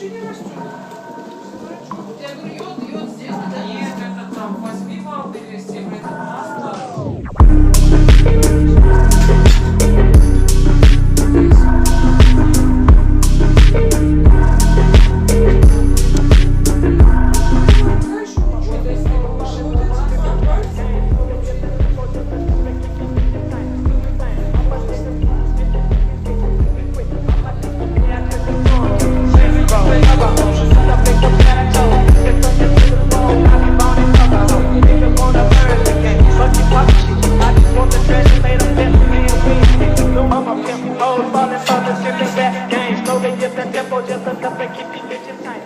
ничего не растет. Я говорю, йод здесь, да? Нет, это там 8-баллный листьев, это просто... Just enough to keep these bitches tight.